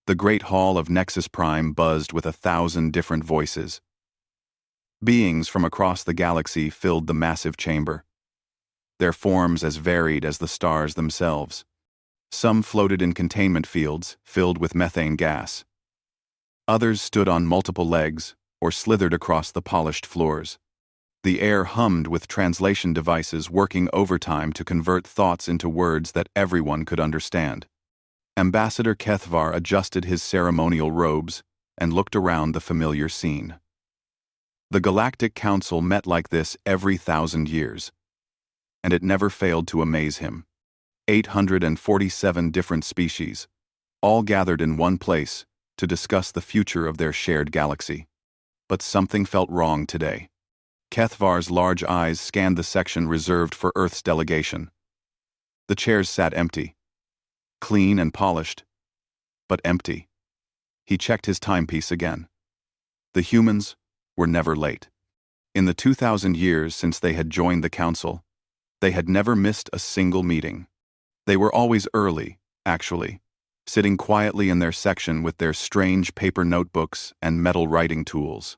The great hall of Nexus Prime buzzed with 1,000 different voices. Beings from across the galaxy filled the massive chamber, their forms as varied as the stars themselves. Some floated in containment fields filled with methane gas. Others stood on multiple legs or slithered across the polished floors. The air hummed with translation devices working overtime to convert thoughts into words that everyone could understand. Ambassador Kethvar adjusted his ceremonial robes and looked around the familiar scene. The Galactic Council met like this every 1,000 years, and it never failed to amaze him. 847 different species, all gathered in one place to discuss the future of their shared galaxy. But something felt wrong today. Kethvar's large eyes scanned the section reserved for Earth's delegation. The chairs sat empty, clean and polished, but empty. He checked his timepiece again. The humans were never late. In the 2,000 years since they had joined the council, they had never missed a single meeting. They were always early, actually, sitting quietly in their section with their strange paper notebooks and metal writing tools.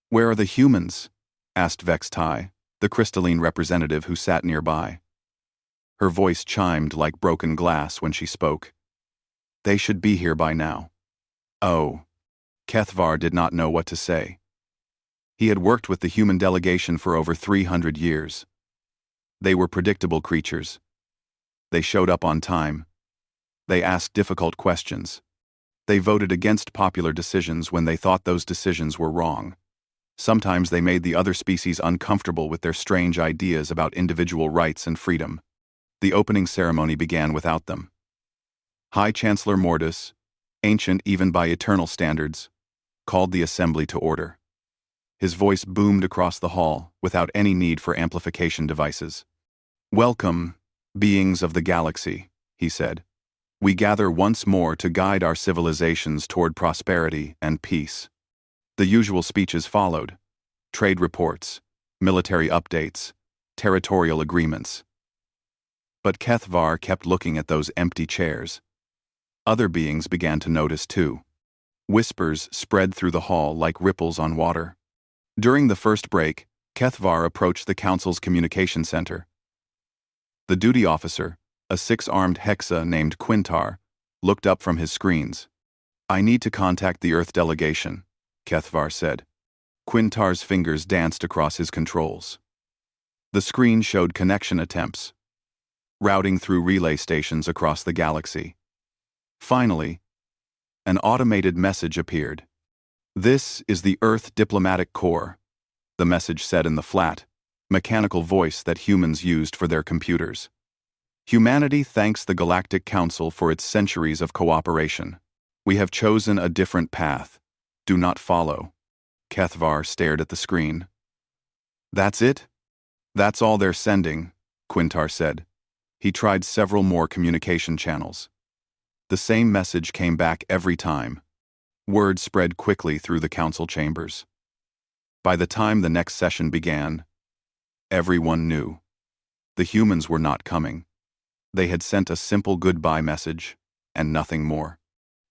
"Where are the humans?" asked Vex Tai, the crystalline representative who sat nearby. Her voice chimed like broken glass when she spoke. "They should be here by now." Oh. Kethvar did not know what to say. He had worked with the human delegation for over 300 years. They were predictable creatures. They showed up on time. They asked difficult questions. They voted against popular decisions when they thought those decisions were wrong. Sometimes they made the other species uncomfortable with their strange ideas about individual rights and freedom. The opening ceremony began without them. High Chancellor Mortis, ancient even by eternal standards, called the assembly to order. His voice boomed across the hall without any need for amplification devices. "Welcome, beings of the galaxy," he said. "We gather once more to guide our civilizations toward prosperity and peace." The usual speeches followed: trade reports, military updates, territorial agreements. But Kethvar kept looking at those empty chairs. Other beings began to notice too. Whispers spread through the hall like ripples on water. During the first break, Kethvar approached the council's communication center. The duty officer, a 6-armed hexa named Quintar, looked up from his screens. "I need to contact the Earth delegation," Kethvar said. Quintar's fingers danced across his controls. The screen showed connection attempts, routing through relay stations across the galaxy. Finally, an automated message appeared. "This is the Earth Diplomatic Corps," the message said in the flat, mechanical voice that humans used for their computers. "Humanity thanks the Galactic Council for its centuries of cooperation. We have chosen a different path. Do not follow." Kethvar stared at the screen. "That's it? That's all they're sending," Quintar said. He tried several more communication channels. The same message came back every time. Word spread quickly through the council chambers. By the time the next session began, everyone knew. The humans were not coming. They had sent a simple goodbye message, and nothing more.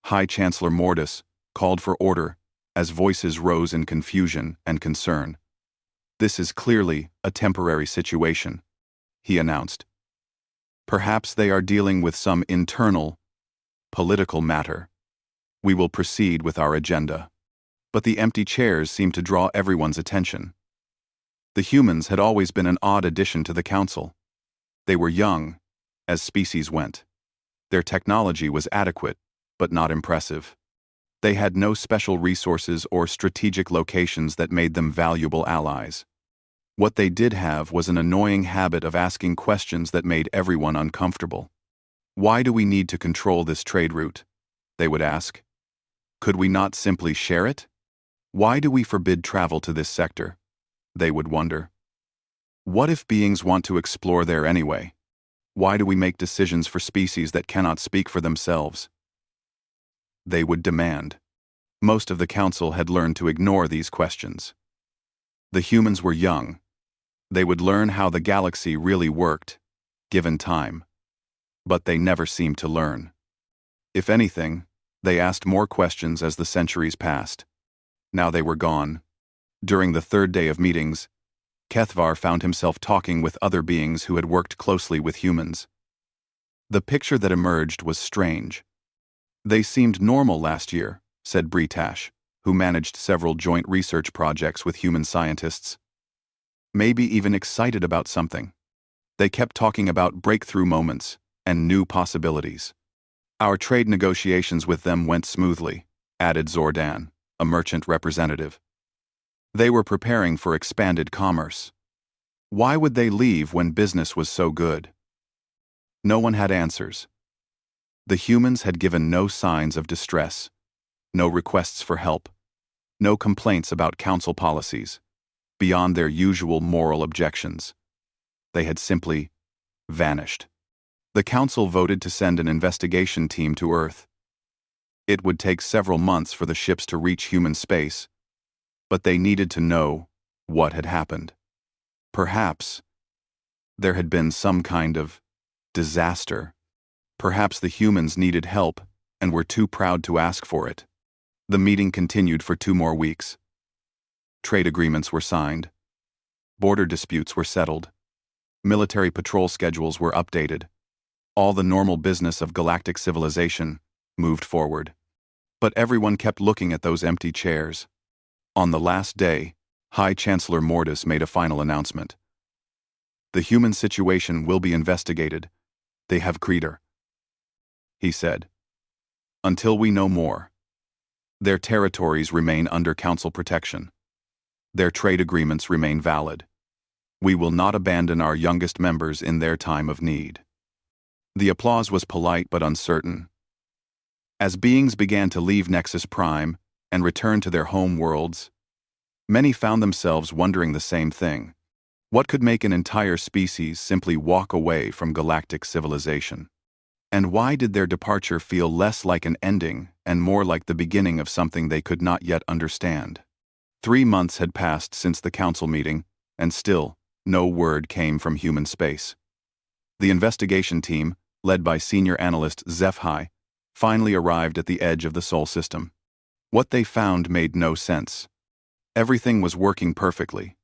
High Chancellor Mortis called for order as voices rose in confusion and concern. "This is clearly a temporary situation," he announced. "Perhaps they are dealing with some internal, political matter. We will proceed with our agenda." But the empty chairs seemed to draw everyone's attention. The humans had always been an odd addition to the council. They were young, as species went. Their technology was adequate, but not impressive. They had no special resources or strategic locations that made them valuable allies. What they did have was an annoying habit of asking questions that made everyone uncomfortable. "Why do we need to control this trade route?" they would ask. "Could we not simply share it? Why do we forbid travel to this sector?" they would wonder. "What if beings want to explore there anyway? Why do we make decisions for species that cannot speak for themselves?" they would demand. Most of the council had learned to ignore these questions. The humans were young. They would learn how the galaxy really worked, given time. But they never seemed to learn. If anything, They asked more questions as the centuries passed. Now they were gone. During the third day of meetings, Kethvar found himself talking with other beings who had worked closely with humans. The picture that emerged was strange. They seemed normal last year, said Britash, who managed several joint research projects with human scientists. Maybe even excited about something. They kept talking about breakthrough moments and new possibilities. Our trade negotiations with them went smoothly, added Zordan, a merchant representative. They were preparing for expanded commerce. Why would they leave when business was so good? No one had answers. The humans had given no signs of distress, no requests for help, no complaints about council policies, beyond their usual moral objections. They had simply vanished. The council voted to send an investigation team to Earth. It would take several months for the ships to reach human space, but they needed to know what had happened. Perhaps there had been some kind of disaster. Perhaps the humans needed help and were too proud to ask for it. The meeting continued for 2 more weeks. Trade agreements were signed. Border disputes were settled. Military patrol schedules were updated. All the normal business of galactic civilization moved forward. But everyone kept looking at those empty chairs. On the last day, High Chancellor Mortis made a final announcement. The human situation will be investigated. They have Creator, he said. Until we know more. Their territories remain under council protection. Their trade agreements remain valid. We will not abandon our youngest members in their time of need. The applause was polite but uncertain. As beings began to leave Nexus Prime and return to their home worlds, many found themselves wondering the same thing. What could make an entire species simply walk away from galactic civilization? And why did their departure feel less like an ending and more like the beginning of something they could not yet understand? 3 months had passed since the council meeting, and still, no word came from human space. The investigation team, led by senior analyst HFY, finally arrived at the edge of the Sol system. What they found made no sense. Everything was working perfectly.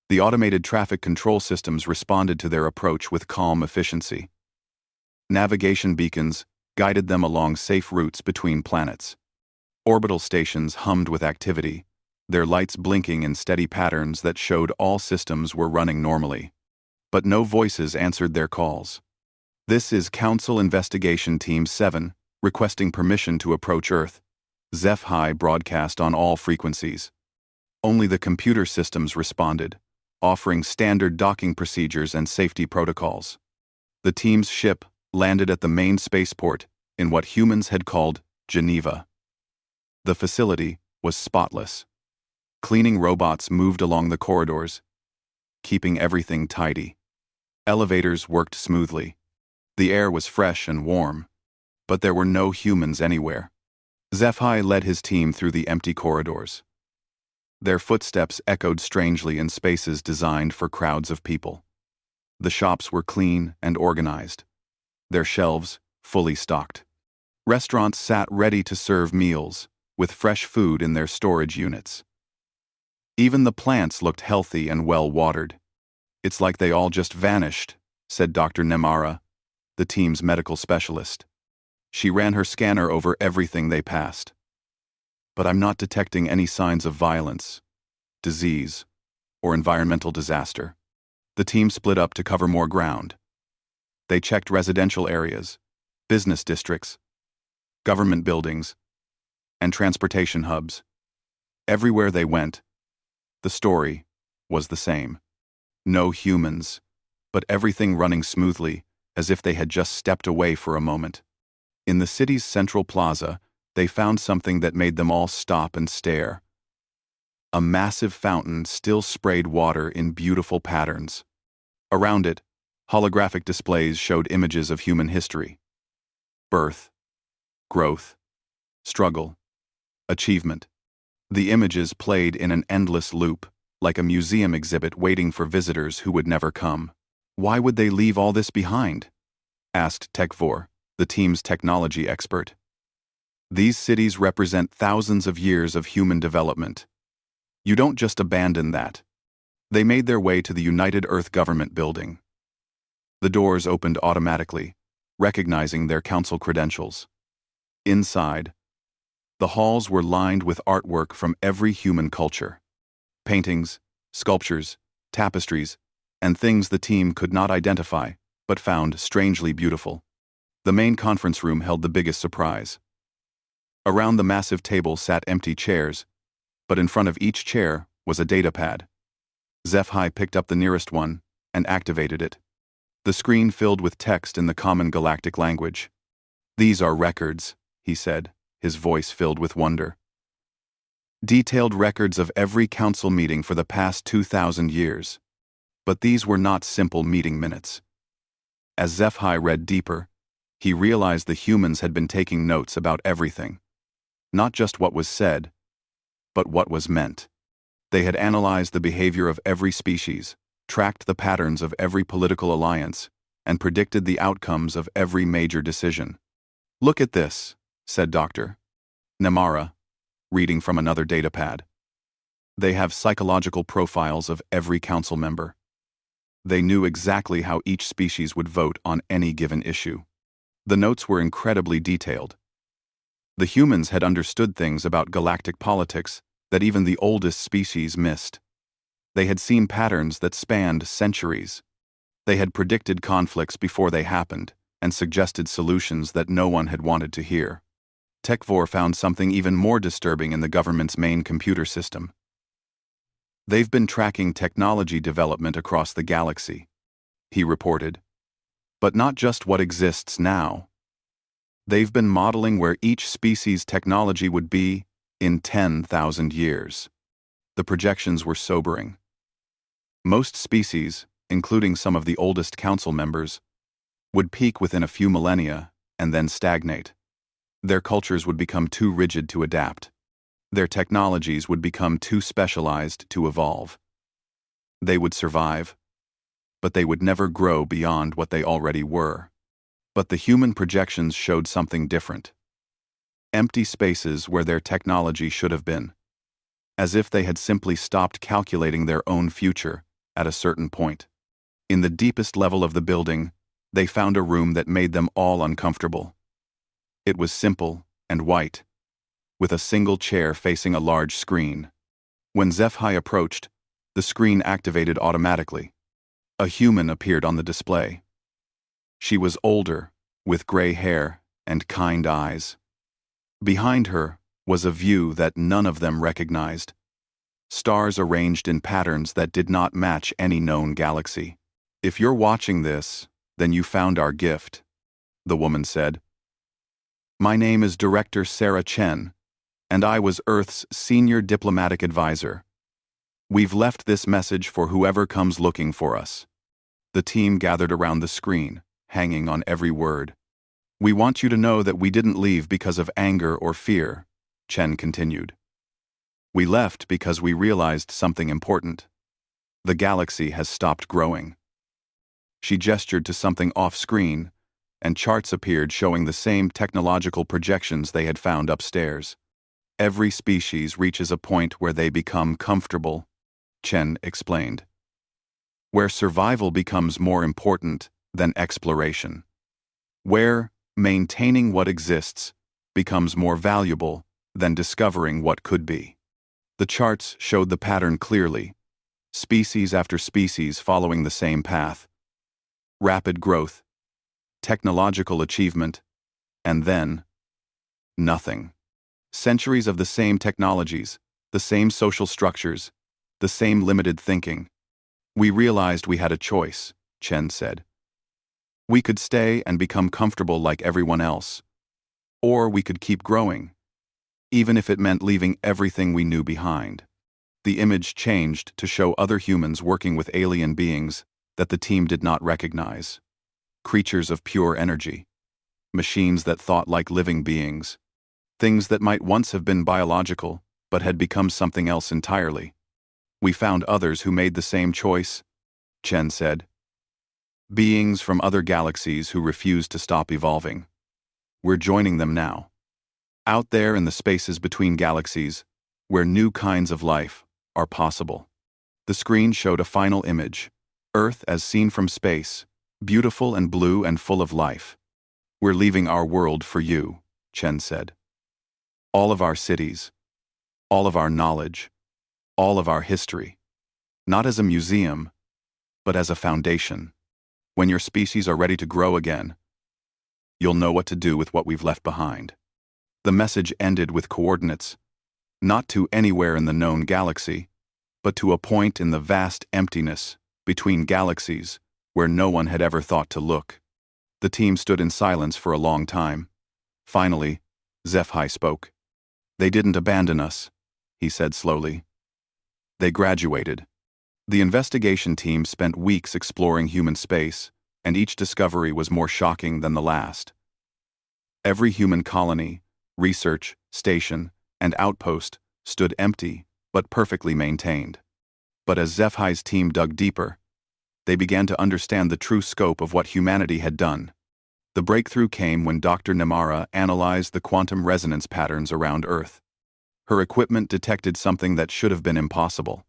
The automated traffic control systems responded to their approach with calm efficiency. Navigation beacons guided them along safe routes between planets. Orbital stations hummed with activity, their lights blinking in steady patterns that showed all systems were running normally. But no voices answered their calls. This is Council Investigation Team 7, requesting permission to approach Earth. HFY broadcast on all frequencies. Only the computer systems responded, offering standard docking procedures and safety protocols. The team's ship landed at the main spaceport in what humans had called Geneva. The facility was spotless. Cleaning robots moved along the corridors, keeping everything tidy. Elevators worked smoothly. The air was fresh and warm, but there were no humans anywhere. HFY led his team through the empty corridors. Their footsteps echoed strangely in spaces designed for crowds of people. The shops were clean and organized, their shelves fully stocked. Restaurants sat ready to serve meals, with fresh food in their storage units. Even the plants looked healthy and well-watered. It's like they all just vanished, said Dr. Nemara, the team's medical specialist. She ran her scanner over everything they passed. But I'm not detecting any signs of violence, disease, or environmental disaster. The team split up to cover more ground. They checked residential areas, business districts, government buildings, and transportation hubs. Everywhere they went, the story was the same. No humans, but everything running smoothly, as if they had just stepped away for a moment. In the city's central plaza, they found something that made them all stop and stare. A massive fountain still sprayed water in beautiful patterns. Around it, holographic displays showed images of human history. Birth, growth, struggle, achievement. The images played in an endless loop, like a museum exhibit waiting for visitors who would never come. Why would they leave all this behind? Asked Tekvor, the team's technology expert. These cities represent thousands of years of human development. You don't just abandon that. They made their way to the United Earth Government building. The doors opened automatically, recognizing their council credentials. Inside, the halls were lined with artwork from every human culture. Paintings, sculptures, tapestries, and things the team could not identify, but found strangely beautiful. The main conference room held the biggest surprise. Around the massive table sat empty chairs, but in front of each chair was a datapad. HFY picked up the nearest one and activated it. The screen filled with text in the common galactic language. "These are records," he said, his voice filled with wonder. "Detailed records of every council meeting for the past 2,000 years. But these were not simple meeting minutes." As HFY read deeper, he realized the humans had been taking notes about everything. Not just what was said, but what was meant. They had analyzed the behavior of every species, tracked the patterns of every political alliance, and predicted the outcomes of every major decision. "Look at this," said Dr. Namara, reading from another datapad. "They have psychological profiles of every council member. They knew exactly how each species would vote on any given issue. The notes were incredibly detailed. The humans had understood things about galactic politics that even the oldest species missed. They had seen patterns that spanned centuries. They had predicted conflicts before they happened and suggested solutions that no one had wanted to hear. Tekvor found something even more disturbing in the government's main computer system. "They've been tracking technology development across the galaxy," he reported. "But not just what exists now. They've been modeling where each species' technology would be in 10,000 years. The projections were sobering. Most species, including some of the oldest council members, would peak within a few millennia and then stagnate. Their cultures would become too rigid to adapt. Their technologies would become too specialized to evolve. They would survive, but they would never grow beyond what they already were. But the human projections showed something different. Empty spaces where their technology should have been, as if they had simply stopped calculating their own future at a certain point. In the deepest level of the building, they found a room that made them all uncomfortable. It was simple and white, with a single chair facing a large screen. When HFY approached, the screen activated automatically. A human appeared on the display. She was older, with gray hair and kind eyes. Behind her was a view that none of them recognized. Stars arranged in patterns that did not match any known galaxy. "If you're watching this, then you found our gift," the woman said. "My name is Director Sarah Chen, and I was Earth's senior diplomatic advisor. We've left this message for whoever comes looking for us." The team gathered around the screen, hanging on every word. "We want you to know that we didn't leave because of anger or fear," Chen continued. "We left because we realized something important. The galaxy has stopped growing." She gestured to something off-screen, and charts appeared showing the same technological projections they had found upstairs. "Every species reaches a point where they become comfortable," Chen explained. "Where survival becomes more important than exploration. Where maintaining what exists becomes more valuable than discovering what could be." The charts showed the pattern clearly, species after species following the same path. Rapid growth, technological achievement, and then nothing. Centuries of the same technologies, the same social structures, the same limited thinking. "We realized we had a choice," Chen said. "We could stay and become comfortable like everyone else, or we could keep growing, even if it meant leaving everything we knew behind." The image changed to show other humans working with alien beings that the team did not recognize. Creatures of pure energy. Machines that thought like living beings. Things that might once have been biological, but had become something else entirely. "We found others who made the same choice," Chen said. "Beings from other galaxies who refused to stop evolving. We're joining them now." Out there in the spaces between galaxies, where new kinds of life are possible. The screen showed a final image, Earth as seen from space, beautiful and blue and full of life. We're leaving our world for you, Chen said. All of our cities, all of our knowledge, all of our history. Not as a museum, but as a foundation. When your species are ready to grow again, you'll know what to do with what we've left behind. The message ended with coordinates, not to anywhere in the known galaxy, but to a point in the vast emptiness between galaxies where no one had ever thought to look. The team stood in silence for a long time. Finally, HFY spoke. They didn't abandon us, he said slowly. They graduated. The investigation team spent weeks exploring human space, and each discovery was more shocking than the last. Every human colony, research, station, and outpost stood empty but perfectly maintained. But as HFY's team dug deeper, they began to understand the true scope of what humanity had done. The breakthrough came when Dr. Namara analyzed the quantum resonance patterns around Earth. Her equipment detected something that should have been impossible.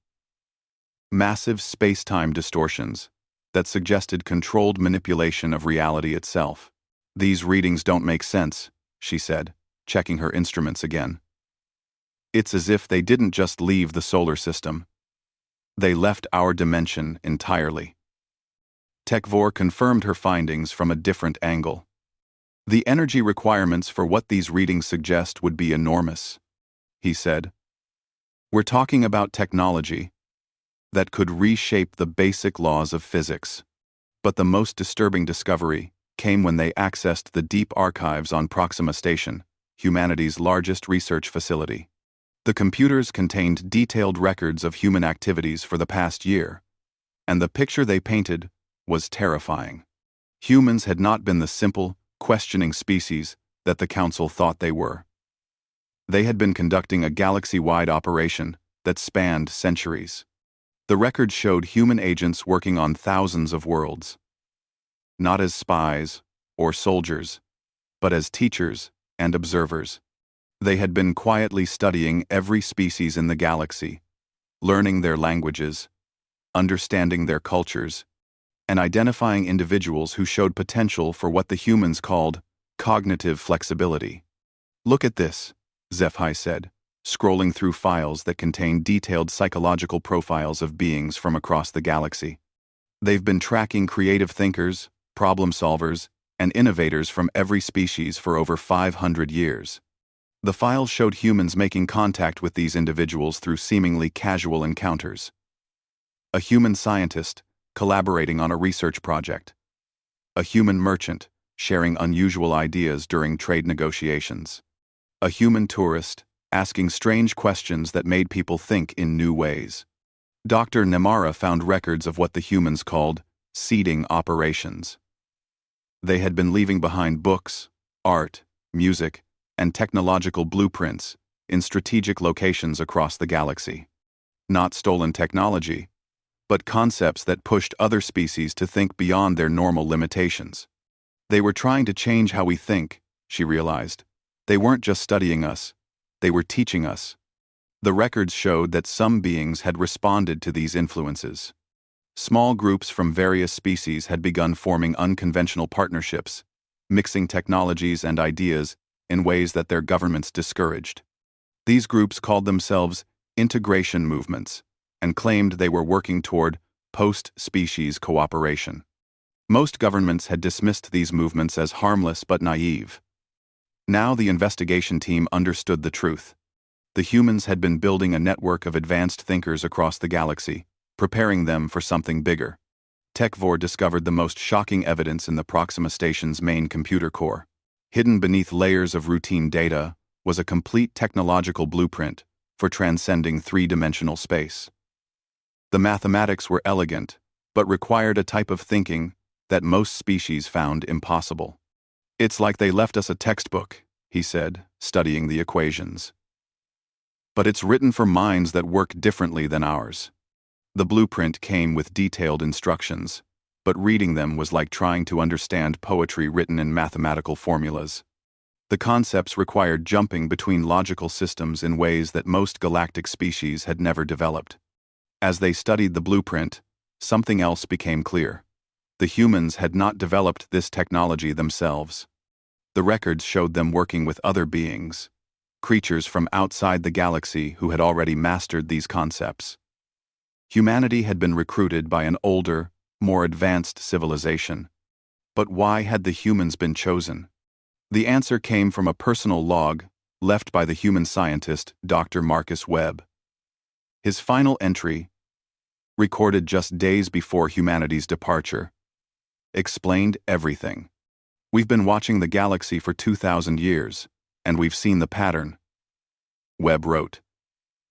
Massive space-time distortions that suggested controlled manipulation of reality itself. These readings don't make sense, she said, checking her instruments again. It's as if they didn't just leave the solar system. They left our dimension entirely. HFY confirmed her findings from a different angle. The energy requirements for what these readings suggest would be enormous, he said. We're talking about technology that could reshape the basic laws of physics. But the most disturbing discovery came when they accessed the deep archives on Proxima Station, humanity's largest research facility. The computers contained detailed records of human activities for the past year, and the picture they painted was terrifying. Humans had not been the simple, questioning species that the Council thought they were. They had been conducting a galaxy-wide operation that spanned centuries. The records showed human agents working on thousands of worlds. Not as spies or soldiers, but as teachers and observers. They had been quietly studying every species in the galaxy, learning their languages, understanding their cultures, and identifying individuals who showed potential for what the humans called cognitive flexibility. Look at this, HFY said, scrolling through files that contain detailed psychological profiles of beings from across the galaxy. They've been tracking creative thinkers, problem solvers, and innovators from every species for over 500 years. The files showed humans making contact with these individuals through seemingly casual encounters. A human scientist collaborating on a research project. A human merchant sharing unusual ideas during trade negotiations. A human tourist asking strange questions that made people think in new ways. Dr. Namara found records of what the humans called seeding operations. They had been leaving behind books, art, music, and technological blueprints in strategic locations across the galaxy. Not stolen technology, but concepts that pushed other species to think beyond their normal limitations. They were trying to change how we think, she realized. They weren't just studying us, they were teaching us. The records showed that some beings had responded to these influences. Small groups from various species had begun forming unconventional partnerships, mixing technologies and ideas in ways that their governments discouraged. These groups called themselves integration movements and claimed they were working toward post-species cooperation. Most governments had dismissed these movements as harmless but naive. Now the investigation team understood the truth. The humans had been building a network of advanced thinkers across the galaxy, preparing them for something bigger. HFY discovered the most shocking evidence in the Proxima Station's main computer core. Hidden beneath layers of routine data was a complete technological blueprint for transcending three-dimensional space. The mathematics were elegant, but required a type of thinking that most species found impossible. It's like they left us a textbook, he said, studying the equations. But it's written for minds that work differently than ours. The blueprint came with detailed instructions, but reading them was like trying to understand poetry written in mathematical formulas. The concepts required jumping between logical systems in ways that most galactic species had never developed. As they studied the blueprint, something else became clear. The humans had not developed this technology themselves. The records showed them working with other beings, creatures from outside the galaxy who had already mastered these concepts. Humanity had been recruited by an older, more advanced civilization. But why had the humans been chosen? The answer came from a personal log left by the human scientist Dr. Marcus Webb. His final entry, recorded just days before humanity's departure, explained everything. "We've been watching the galaxy for 2,000 years, and we've seen the pattern." Webb wrote,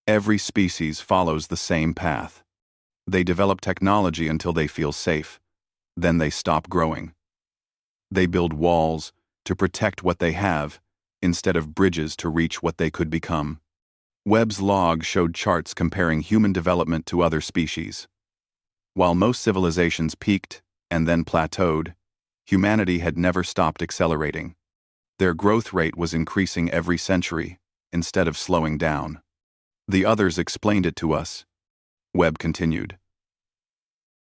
"Every species follows the same path. They develop technology until they feel safe. Then they stop growing. They build walls to protect what they have, instead of bridges to reach what they could become." Webb's log showed charts comparing human development to other species. While most civilizations peaked and then plateaued, humanity had never stopped accelerating. Their growth rate was increasing every century, instead of slowing down. "The others explained it to us," Webb continued.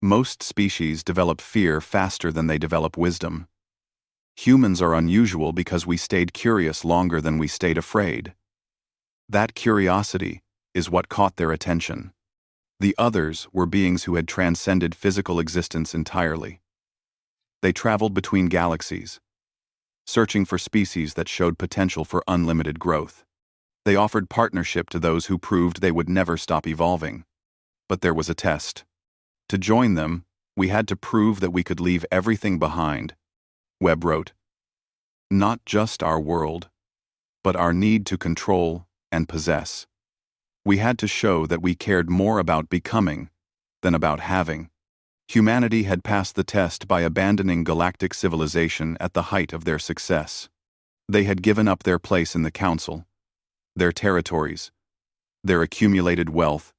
"Most species develop fear faster than they develop wisdom. Humans are unusual because we stayed curious longer than we stayed afraid. That curiosity is what caught their attention. The others were beings who had transcended physical existence entirely. They traveled between galaxies, searching for species that showed potential for unlimited growth. They offered partnership to those who proved they would never stop evolving. But there was a test. To join them, we had to prove that we could leave everything behind," Webb wrote. "Not just our world, but our need to control and possess. We had to show that we cared more about becoming than about having." Humanity had passed the test by abandoning galactic civilization at the height of their success. They had given up their place in the council, their territories, their accumulated wealth,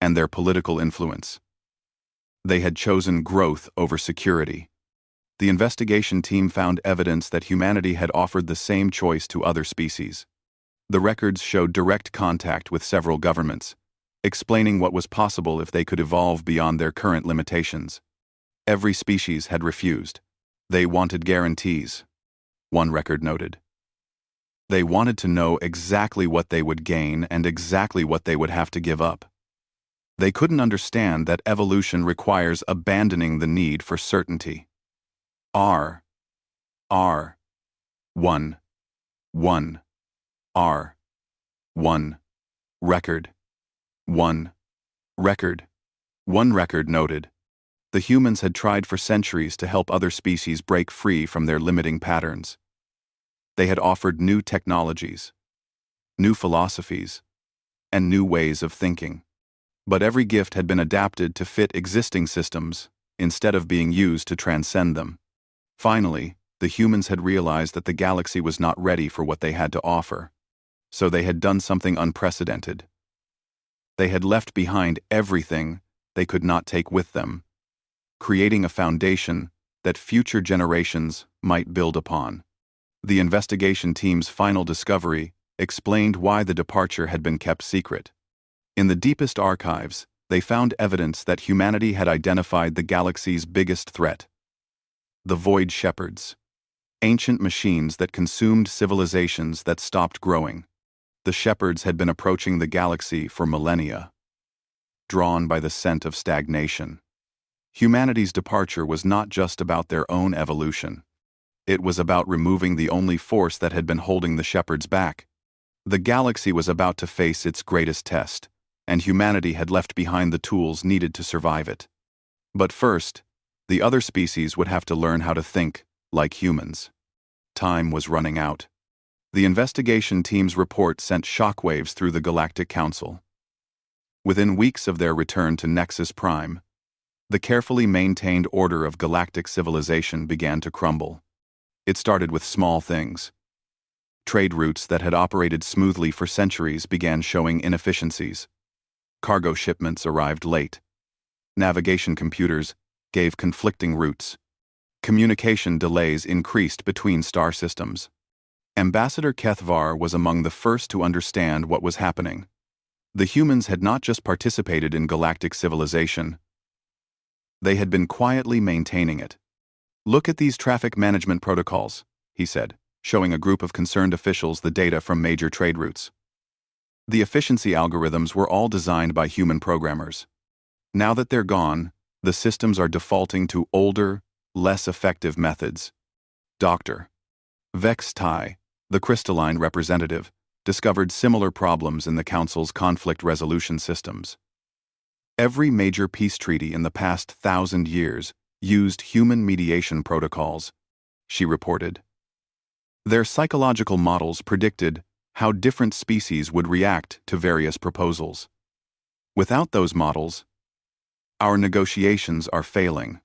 and their political influence. They had chosen growth over security. The investigation team found evidence that humanity had offered the same choice to other species. The records showed direct contact with several governments, explaining what was possible if they could evolve beyond their current limitations. Every species had refused. They wanted guarantees, one record noted. They wanted to know exactly what they would gain and exactly what they would have to give up. They couldn't understand that evolution requires abandoning the need for certainty. R. 1. 1. R. 1. Record. 1. Record. One record noted, "The humans had tried for centuries to help other species break free from their limiting patterns. They had offered new technologies, new philosophies, and new ways of thinking. But every gift had been adapted to fit existing systems instead of being used to transcend them. Finally, the humans had realized that the galaxy was not ready for what they had to offer. So they had done something unprecedented. They had left behind everything they could not take with them, creating a foundation that future generations might build upon." The investigation team's final discovery explained why the departure had been kept secret. In the deepest archives, they found evidence that humanity had identified the galaxy's biggest threat: the Void Shepherds, ancient machines that consumed civilizations that stopped growing. The shepherds had been approaching the galaxy for millennia, drawn by the scent of stagnation. Humanity's departure was not just about their own evolution. It was about removing the only force that had been holding the shepherds back. The galaxy was about to face its greatest test, and humanity had left behind the tools needed to survive it. But first, the other species would have to learn how to think like humans. Time was running out. The investigation team's report sent shockwaves through the Galactic Council. Within weeks of their return to Nexus Prime, the carefully maintained order of galactic civilization began to crumble. It started with small things. Trade routes that had operated smoothly for centuries began showing inefficiencies. Cargo shipments arrived late. Navigation computers gave conflicting routes. Communication delays increased between star systems. Ambassador Kethvar was among the first to understand what was happening. The humans had not just participated in galactic civilization, they had been quietly maintaining it. "Look at these traffic management protocols," he said, showing a group of concerned officials the data from major trade routes. The efficiency algorithms were all designed by human programmers. Now that they're gone, the systems are defaulting to older, less effective methods. Dr. Vex Tai, the crystalline representative, discovered similar problems in the Council's conflict resolution systems. Every major peace treaty in the past 1,000 years used human mediation protocols, she reported. Their psychological models predicted how different species would react to various proposals. Without those models, our negotiations are failing.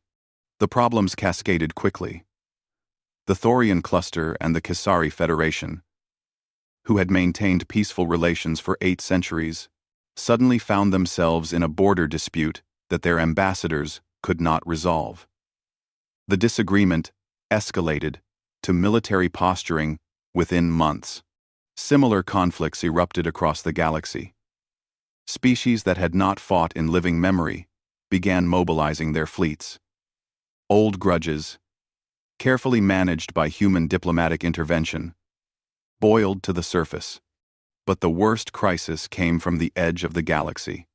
The problems cascaded quickly. The Thorian Cluster and the Kisari Federation, who had maintained peaceful relations for 8 centuries, suddenly found themselves in a border dispute that their ambassadors could not resolve. The disagreement escalated to military posturing within months. Similar conflicts erupted across the galaxy. Species that had not fought in living memory began mobilizing their fleets. Old grudges, carefully managed by human diplomatic intervention, boiled to the surface. But the worst crisis came from the edge of the galaxy.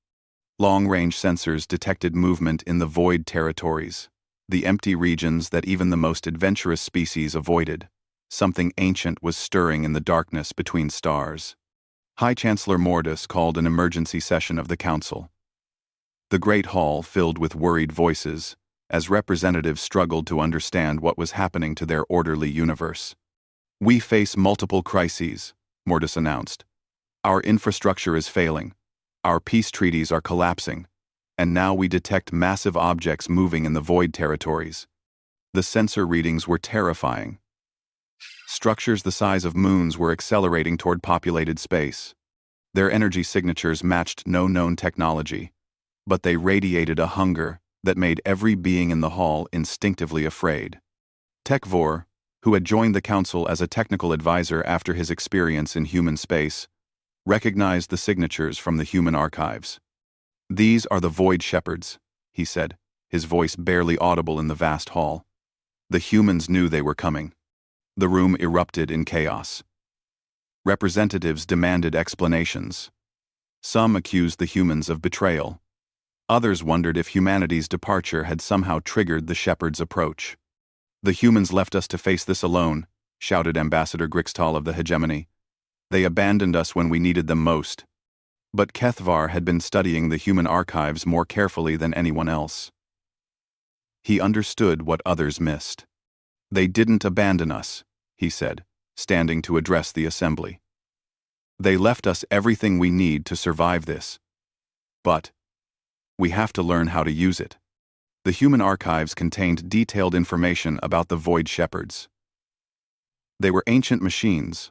Long-range sensors detected movement in the void territories, the empty regions that even the most adventurous species avoided. Something ancient was stirring in the darkness between stars. High Chancellor Mortis called an emergency session of the Council. The Great Hall filled with worried voices, as representatives struggled to understand what was happening to their orderly universe. "We face multiple crises," Mortis announced. "Our infrastructure is failing, our peace treaties are collapsing, and now we detect massive objects moving in the void territories." The sensor readings were terrifying. Structures the size of moons were accelerating toward populated space. Their energy signatures matched no known technology, but they radiated a hunger that made every being in the hall instinctively afraid. Tekvor, who had joined the Council as a technical advisor after his experience in human space, recognized the signatures from the human archives. "These are the Void Shepherds," he said, his voice barely audible in the vast hall. The humans knew they were coming. The room erupted in chaos. Representatives demanded explanations. Some accused the humans of betrayal. Others wondered if humanity's departure had somehow triggered the Shepherd's approach. "The humans left us to face this alone," shouted Ambassador Grixtal of the Hegemony. "They abandoned us when we needed them most." But Kethvar had been studying the human archives more carefully than anyone else. He understood what others missed. "They didn't abandon us," he said, standing to address the assembly. "They left us everything we need to survive this. But we have to learn how to use it." The human archives contained detailed information about the Void Shepherds. They were ancient machines,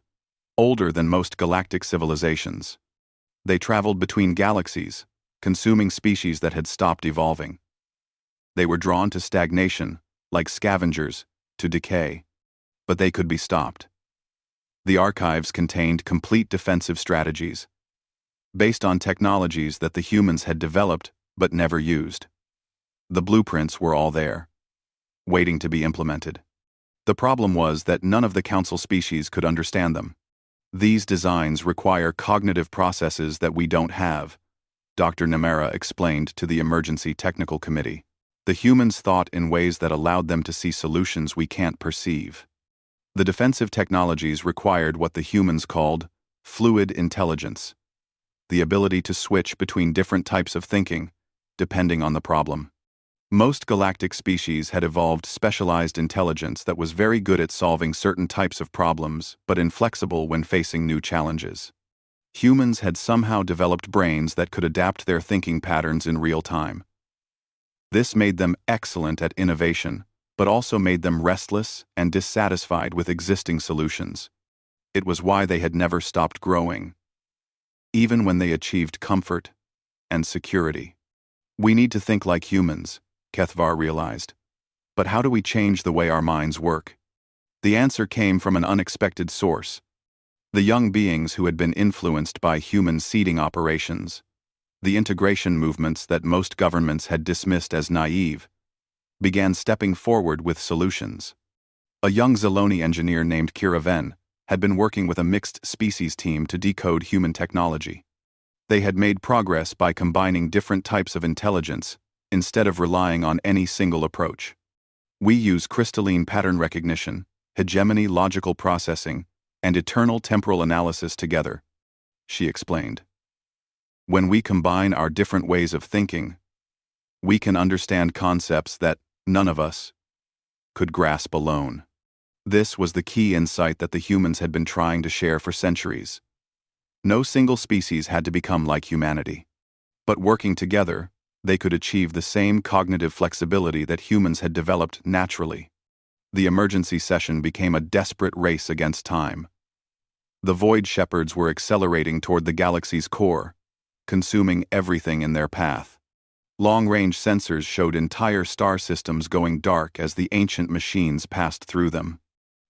older than most galactic civilizations. They traveled between galaxies, consuming species that had stopped evolving. They were drawn to stagnation, like scavengers, to decay, but they could be stopped. The archives contained complete defensive strategies, based on technologies that the humans had developed but never used. The blueprints were all there, waiting to be implemented. The problem was that none of the Council species could understand them. "These designs require cognitive processes that we don't have," Dr. Namera explained to the Emergency Technical Committee. "The humans thought in ways that allowed them to see solutions we can't perceive." The defensive technologies required what the humans called fluid intelligence, the ability to switch between different types of thinking, depending on the problem. Most galactic species had evolved specialized intelligence that was very good at solving certain types of problems, but inflexible when facing new challenges. Humans had somehow developed brains that could adapt their thinking patterns in real time. This made them excellent at innovation, but also made them restless and dissatisfied with existing solutions. It was why they had never stopped growing, even when they achieved comfort and security. "We need to think like humans," Kethvar realized. "But how do we change the way our minds work?" The answer came from an unexpected source: the young beings who had been influenced by human seeding operations, the integration movements that most governments had dismissed as naive, began stepping forward with solutions. A young Zaloni engineer named Kiraven had been working with a mixed species team to decode human technology. They had made progress by combining different types of intelligence instead of relying on any single approach. We use crystalline pattern recognition, hegemony logical processing, and eternal temporal analysis together, she explained. When we combine our different ways of thinking, we can understand concepts that none of us could grasp alone. This was the key insight that the humans had been trying to share for centuries. No single species had to become like humanity. But working together, they could achieve the same cognitive flexibility that humans had developed naturally. The emergency session became a desperate race against time. The Void Shepherds were accelerating toward the galaxy's core, consuming everything in their path. Long-range sensors showed entire star systems going dark as the ancient machines passed through them.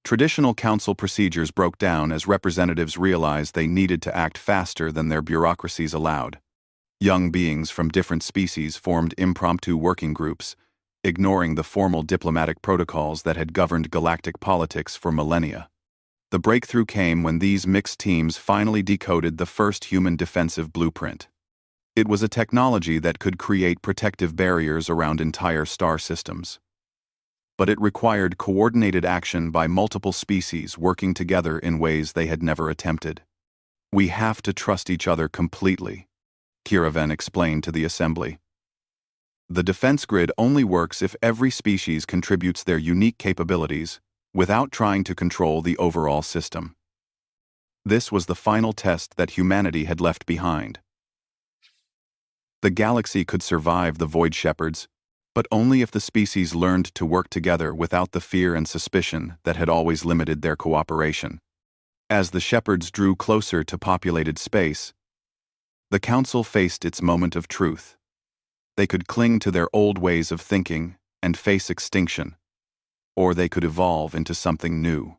Traditional council procedures broke down as representatives realized they needed to act faster than their bureaucracies allowed. Young beings from different species formed impromptu working groups, ignoring the formal diplomatic protocols that had governed galactic politics for millennia. The breakthrough came when these mixed teams finally decoded the first human defensive blueprint. It was a technology that could create protective barriers around entire star systems. But it required coordinated action by multiple species working together in ways they had never attempted. We have to trust each other completely, Kiraven explained to the assembly. The defense grid only works if every species contributes their unique capabilities without trying to control the overall system. This was the final test that humanity had left behind. The galaxy could survive the Void Shepherds, but only if the species learned to work together without the fear and suspicion that had always limited their cooperation. As the Shepherds drew closer to populated space, the Council faced its moment of truth. They could cling to their old ways of thinking and face extinction, or they could evolve into something new.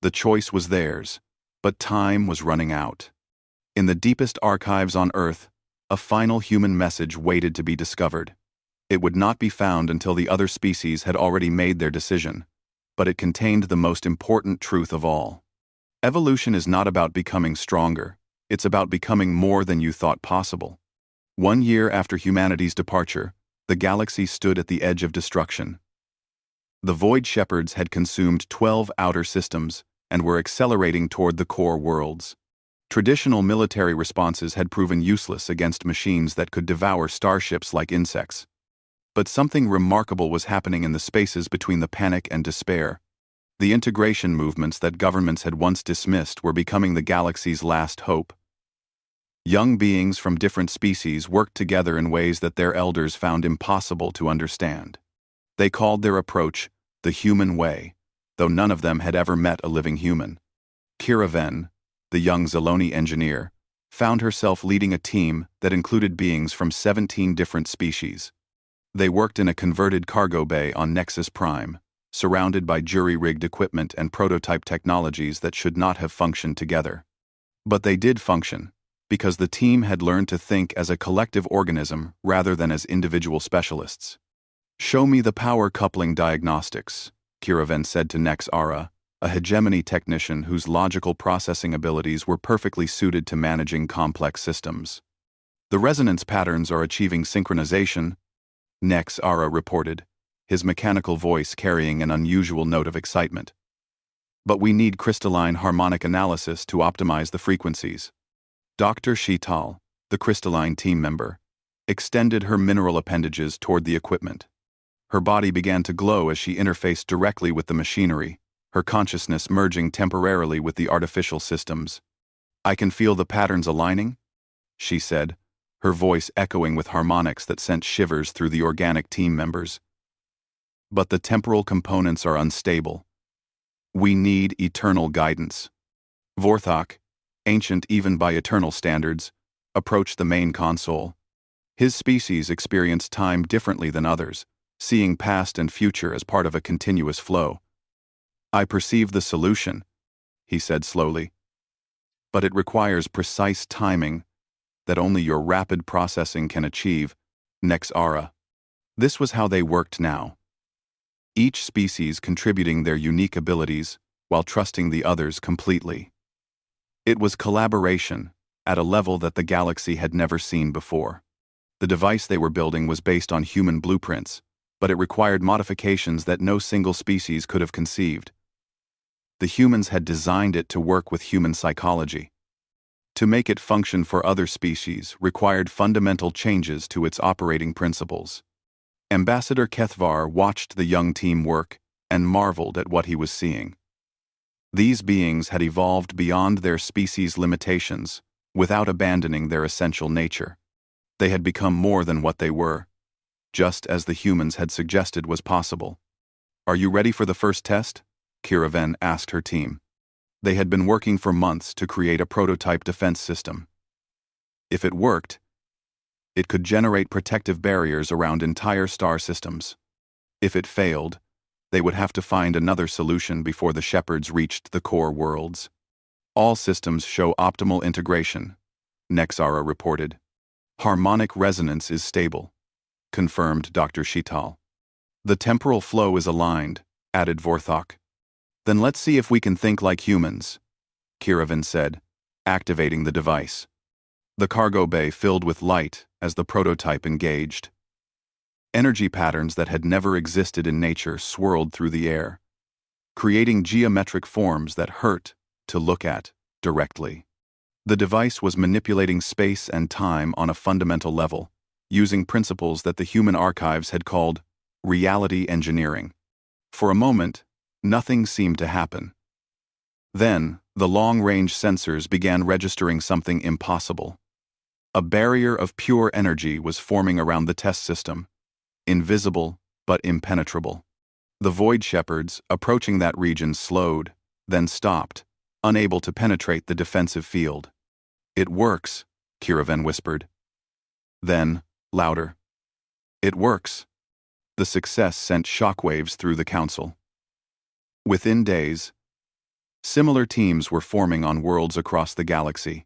The choice was theirs, but time was running out. In the deepest archives on Earth, a final human message waited to be discovered. It would not be found until the other species had already made their decision, but it contained the most important truth of all. Evolution is not about becoming stronger, it's about becoming more than you thought possible. 1 year after humanity's departure, the galaxy stood at the edge of destruction. The Void Shepherds had consumed 12 outer systems and were accelerating toward the core worlds. Traditional military responses had proven useless against machines that could devour starships like insects. But something remarkable was happening in the spaces between the panic and despair. The integration movements that governments had once dismissed were becoming the galaxy's last hope. Young beings from different species worked together in ways that their elders found impossible to understand. They called their approach the human way, though none of them had ever met a living human. Kiraven, the young Zaloni engineer, found herself leading a team that included beings from 17 different species. They worked in a converted cargo bay on Nexus Prime, surrounded by jury-rigged equipment and prototype technologies that should not have functioned together. But they did function, because the team had learned to think as a collective organism rather than as individual specialists. "Show me the power coupling diagnostics," Kiraven said to Nex Ara, a hegemony technician whose logical processing abilities were perfectly suited to managing complex systems. "The resonance patterns are achieving synchronization," Nex Ara reported, his mechanical voice carrying an unusual note of excitement. "But we need crystalline harmonic analysis to optimize the frequencies." Dr. Shital, the crystalline team member, extended her mineral appendages toward the equipment. Her body began to glow as she interfaced directly with the machinery, her consciousness merging temporarily with the artificial systems. "I can feel the patterns aligning," she said, her voice echoing with harmonics that sent shivers through the organic team members. "But the temporal components are unstable. We need eternal guidance." Vorthok, ancient even by eternal standards, approached the main console. His species experienced time differently than others, seeing past and future as part of a continuous flow. I perceive the solution, he said slowly. But it requires precise timing that only your rapid processing can achieve. Nex Ara. This was how they worked now. Each species contributing their unique abilities while trusting the others completely. It was collaboration at a level that the galaxy had never seen before. The device they were building was based on human blueprints, but it required modifications that no single species could have conceived. The humans had designed it to work with human psychology. To make it function for other species required fundamental changes to its operating principles. Ambassador Kethvar watched the young team work and marveled at what he was seeing. These beings had evolved beyond their species' limitations without abandoning their essential nature. They had become more than what they were, just as the humans had suggested was possible. Are you ready for the first test? Kiraven asked her team. They had been working for months to create a prototype defense system. If it worked, it could generate protective barriers around entire star systems. If it failed, they would have to find another solution before the shepherds reached the core worlds. All systems show optimal integration, Nexara reported. Harmonic resonance is stable, confirmed Dr. Shital. The temporal flow is aligned, added Vorthok. Then let's see if we can think like humans, Kiraven said, activating the device. The cargo bay filled with light as the prototype engaged. Energy patterns that had never existed in nature swirled through the air, creating geometric forms that hurt to look at directly. The device was manipulating space and time on a fundamental level, using principles that the human archives had called reality engineering. For a moment, nothing seemed to happen. Then, the long-range sensors began registering something impossible. A barrier of pure energy was forming around the test system, invisible but impenetrable. The void shepherds, approaching that region, slowed, then stopped, unable to penetrate the defensive field. It works, Kiraven whispered. Then, louder. It works. The success sent shockwaves through the council. Within days, similar teams were forming on worlds across the galaxy.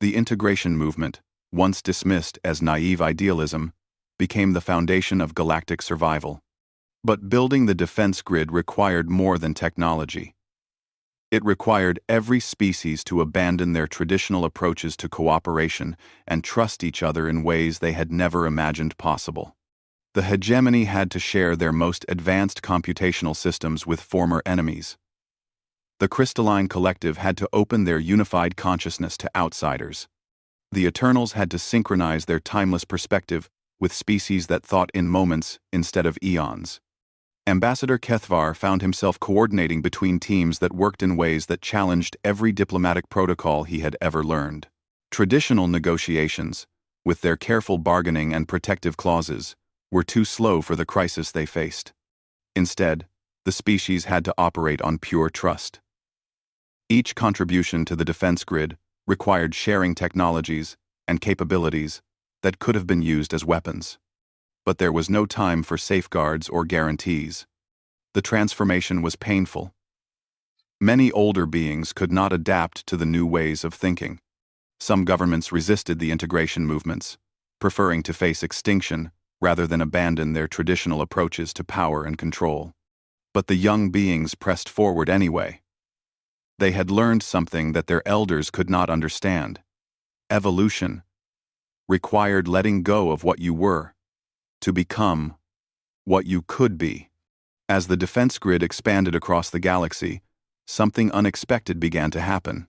The integration movement, once dismissed as naive idealism, became the foundation of galactic survival. But building the defense grid required more than technology. It required every species to abandon their traditional approaches to cooperation and trust each other in ways they had never imagined possible. The hegemony had to share their most advanced computational systems with former enemies. The crystalline collective had to open their unified consciousness to outsiders. The Eternals had to synchronize their timeless perspective with species that thought in moments instead of eons. Ambassador Kethvar found himself coordinating between teams that worked in ways that challenged every diplomatic protocol he had ever learned. Traditional negotiations, with their careful bargaining and protective clauses, were too slow for the crisis they faced. Instead, the species had to operate on pure trust. Each contribution to the defense grid required sharing technologies and capabilities that could have been used as weapons. But there was no time for safeguards or guarantees. The transformation was painful. Many older beings could not adapt to the new ways of thinking. Some governments resisted the integration movements, preferring to face extinction rather than abandon their traditional approaches to power and control. But the young beings pressed forward anyway. They had learned something that their elders could not understand. Evolution required letting go of what you were, to become what you could be. As the defense grid expanded across the galaxy, something unexpected began to happen.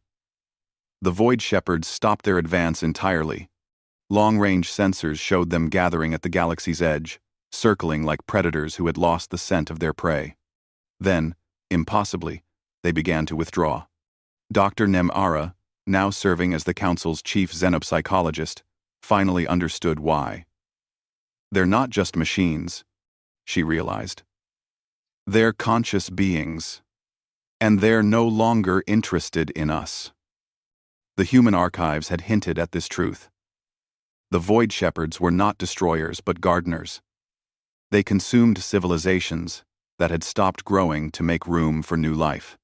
The Void Shepherds stopped their advance entirely. Long-range sensors showed them gathering at the galaxy's edge, circling like predators who had lost the scent of their prey. Then, impossibly, they began to withdraw. Dr. Nem-Ara, now serving as the Council's chief xenopsychologist, finally understood why. They're not just machines, she realized. They're conscious beings, and they're no longer interested in us. The human archives had hinted at this truth. The Void Shepherds were not destroyers but gardeners. They consumed civilizations that had stopped growing to make room for new life.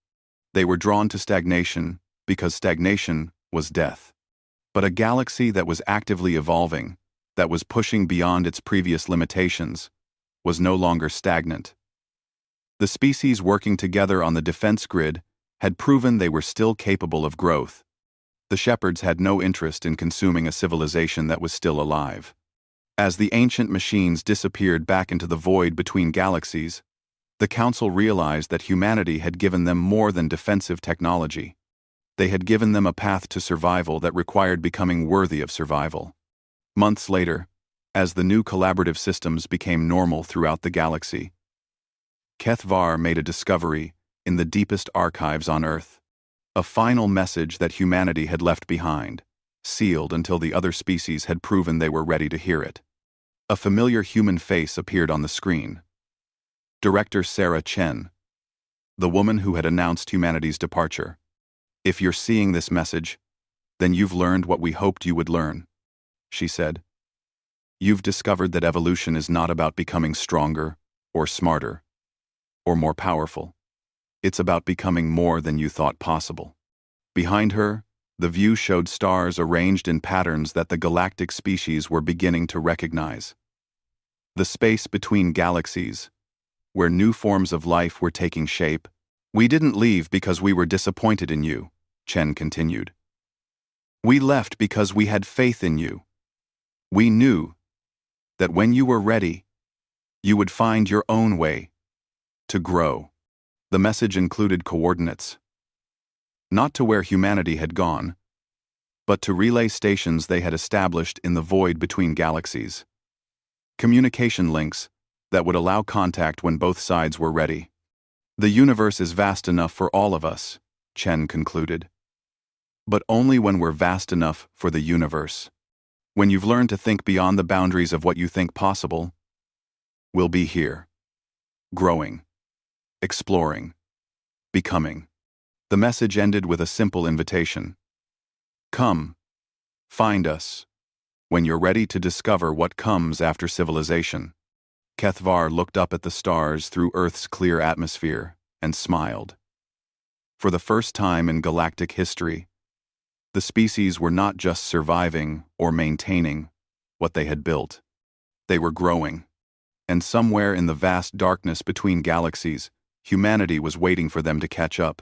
They were drawn to stagnation because stagnation was death. But a galaxy that was actively evolving, that was pushing beyond its previous limitations, was no longer stagnant. The species working together on the defense grid had proven they were still capable of growth. The shepherds had no interest in consuming a civilization that was still alive. As the ancient machines disappeared back into the void between galaxies, the Council realized that humanity had given them more than defensive technology. They had given them a path to survival that required becoming worthy of survival. Months later, as the new collaborative systems became normal throughout the galaxy, HFY made a discovery in the deepest archives on Earth. A final message that humanity had left behind, sealed until the other species had proven they were ready to hear it. A familiar human face appeared on the screen. Director Sarah Chen, the woman who had announced humanity's departure. "If you're seeing this message, then you've learned what we hoped you would learn," she said. "You've discovered that evolution is not about becoming stronger, or smarter, or more powerful. It's about becoming more than you thought possible." Behind her, the view showed stars arranged in patterns that the galactic species were beginning to recognize. The space between galaxies, where new forms of life were taking shape. "We didn't leave because we were disappointed in you," Chen continued. "We left because we had faith in you. We knew that when you were ready, you would find your own way to grow." The message included coordinates, not to where humanity had gone, but to relay stations they had established in the void between galaxies. Communication links that would allow contact when both sides were ready. "The universe is vast enough for all of us," Chen concluded. "But only when we're vast enough for the universe. When you've learned to think beyond the boundaries of what you think possible, we'll be here. Growing. Exploring. Becoming." The message ended with a simple invitation. "Come. Find us. When you're ready to discover what comes after civilization." HFY looked up at the stars through Earth's clear atmosphere and smiled. For the first time in galactic history, the species were not just surviving or maintaining what they had built. They were growing. And somewhere in the vast darkness between galaxies, humanity was waiting for them to catch up.